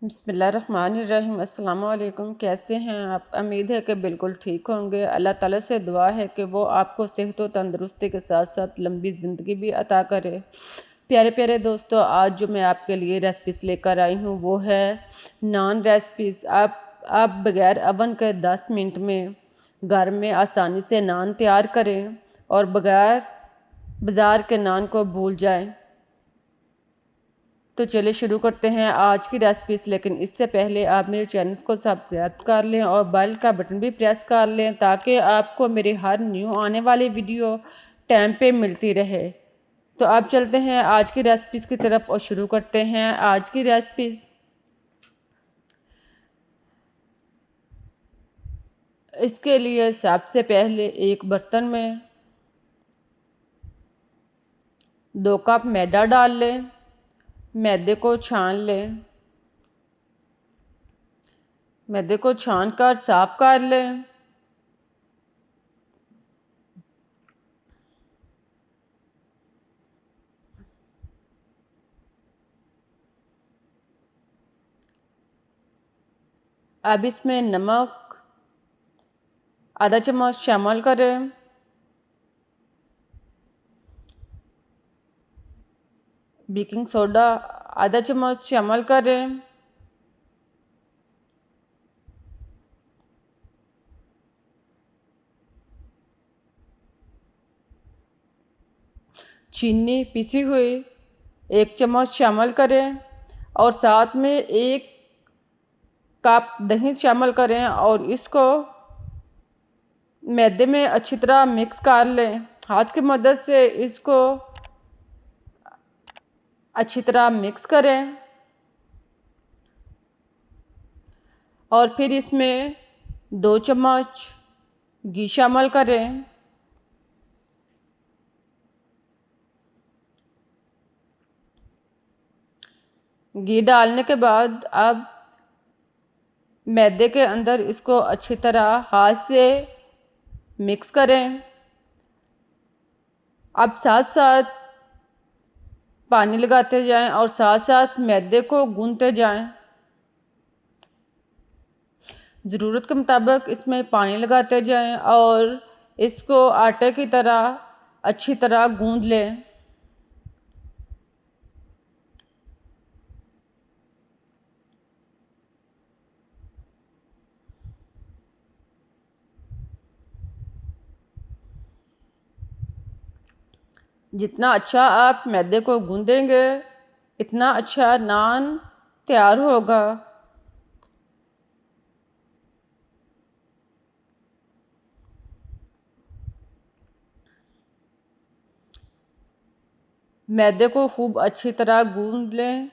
बिस्मिल्लाहिर्रहमानिर्रहीम। अस्सलाम वालेकुम। कैसे हैं आप? उम्मीद है कि बिल्कुल ठीक होंगे। अल्लाह ताला से दुआ है कि वो आपको सेहत व तंदुरुस्ती के साथ साथ लंबी ज़िंदगी भी अता करे। प्यारे प्यारे दोस्तों, आज जो मैं आपके लिए रेसिपीज़ लेकर आई हूँ वो है नान रेसिपीज़। आप बग़ैर अवन के 10 मिनट में घर में आसानी से नान तैयार करें और बग़ैर बाज़ार के नान को भूल जाएं। तो चलिए शुरू करते हैं आज की रेसिपीज़। लेकिन इससे पहले आप मेरे चैनल को सब्सक्राइब कर लें और बेल का बटन भी प्रेस कर लें ताकि आपको मेरी हर न्यू आने वाली वीडियो टाइम पे मिलती रहे। तो अब चलते हैं आज की रेसिपीज़ की तरफ और शुरू करते हैं आज की रेसिपीज़। इसके लिए सबसे पहले एक बर्तन में 2 कप मैदा डाल लें। मैदे को छान लें। मैदे को छान कर साफ कर लें। अब इसमें नमक आधा चम्मच शामिल करें। बेकिंग सोडा आधा चम्मच शामिल करें। चीनी पिसी हुई 1 चम्मच शामिल करें और साथ में 1 कप दही शामिल करें और इसको मैदे में अच्छी तरह मिक्स कर लें। हाथ की मदद से इसको अच्छी तरह मिक्स करें और फिर इसमें 2 चम्मच घी शामिल करें। घी डालने के बाद अब मैदे के अंदर इसको अच्छी तरह हाथ से मिक्स करें। अब साथ साथ पानी लगाते जाएं और साथ साथ मैदे को गूंथते जाएं। ज़रूरत के मुताबिक इसमें पानी लगाते जाएं और इसको आटे की तरह अच्छी तरह गूंथ लें। जितना अच्छा आप मैदे को गूंदेंगे इतना अच्छा नान तैयार होगा। मैदे को खूब अच्छी तरह गूंद लें।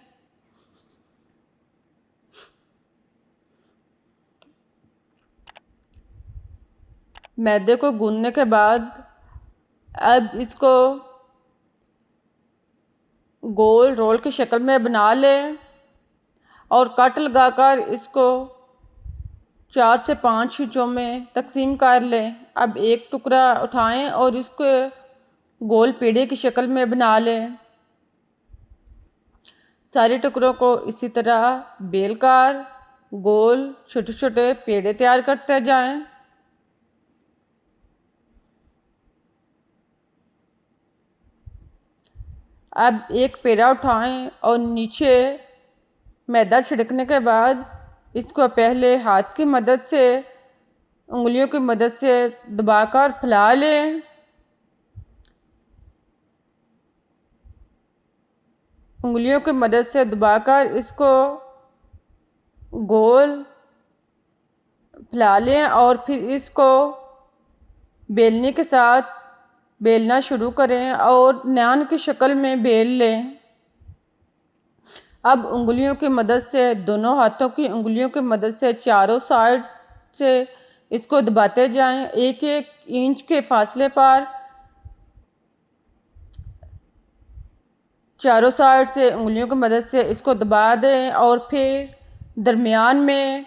मैदे को गूंदने के बाद अब इसको गोल रोल की शक्ल में बना लें और कट लगाकर इसको 4 से 5 हिस्सों में तकसीम कर लें। अब एक टुकड़ा उठाएं और इसको गोल पेड़े की शक्ल में बना लें। सारे टुकड़ों को इसी तरह बेलकर गोल छोटे छोटे पेड़े तैयार करते जाएं। अब एक पेड़ा उठाएं और नीचे मैदा छिड़कने के बाद इसको पहले हाथ की मदद से उंगलियों की मदद से दबाकर फैला लें। उंगलियों की मदद से दबाकर इसको गोल फैला लें और फिर इसको बेलने के साथ बेलना शुरू करें और नान की शक्ल में बेल लें। अब उंगलियों की मदद से दोनों हाथों की उंगलियों की मदद से चारों साइड से इसको दबाते जाएं। 1-1 इंच के फासले पर चारों साइड से उंगलियों की मदद से इसको दबा दें और फिर दरमियान में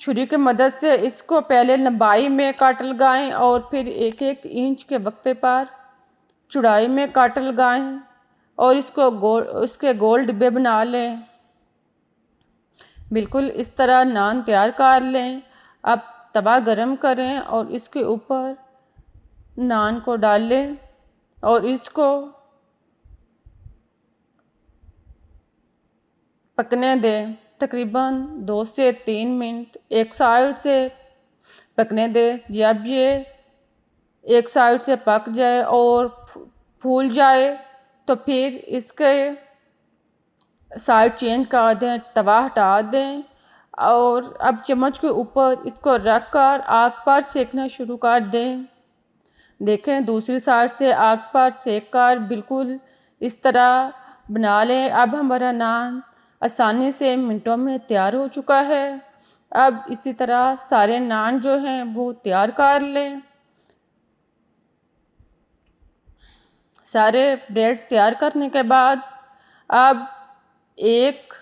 छुरी की मदद से इसको पहले लंबाई में काट लगाएं और फिर 1-1 इंच के वक्फे पर चौड़ाई में काट लगाएं और इसको इसके गोल डिब्बे बना लें। बिल्कुल इस तरह नान तैयार कर लें। अब तवा गरम करें और इसके ऊपर नान को डाल लें और इसको पकने दें। तकरीबन 2 से 3 मिनट एक साइड से पकने दें। जब ये एक साइड से पक जाए और फूल जाए तो फिर इसके साइड चेंज कर दें, तवा हटा दें और अब चम्मच के ऊपर इसको रख कर आग पर सेकना शुरू कर दें। देखें दूसरी साइड से आग पर सेक कर बिल्कुल इस तरह बना लें। अब हमारा नान आसानी से मिनटों में तैयार हो चुका है। अब इसी तरह सारे नान जो हैं वो तैयार कर लें। सारे ब्रेड तैयार करने के बाद अब एक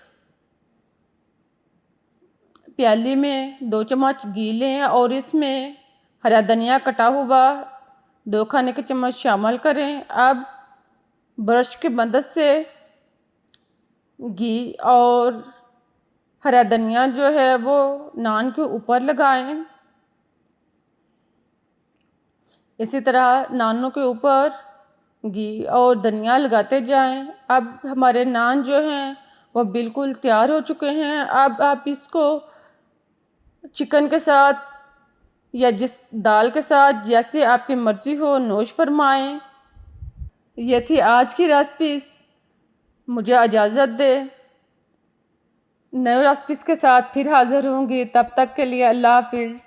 प्याली में 2 चम्मच घी लें और इसमें हरा धनिया कटा हुआ 2 खाने के चम्मच शामिल करें। अब ब्रश की मदद से घी और हरा धनिया जो है वो नान के ऊपर लगाएं। इसी तरह नानों के ऊपर घी और धनिया लगाते जाएं। अब हमारे नान जो हैं वो बिल्कुल तैयार हो चुके हैं। अब आप इसको चिकन के साथ या जिस दाल के साथ जैसे आपकी मर्ज़ी हो नोश फरमाएं। ये थी आज की रेसिपी। मुझे इजाज़त दे। नए रेसिपीज़ के साथ फिर हाज़िर होंगी। तब तक के लिए अल्लाह हाफिज़।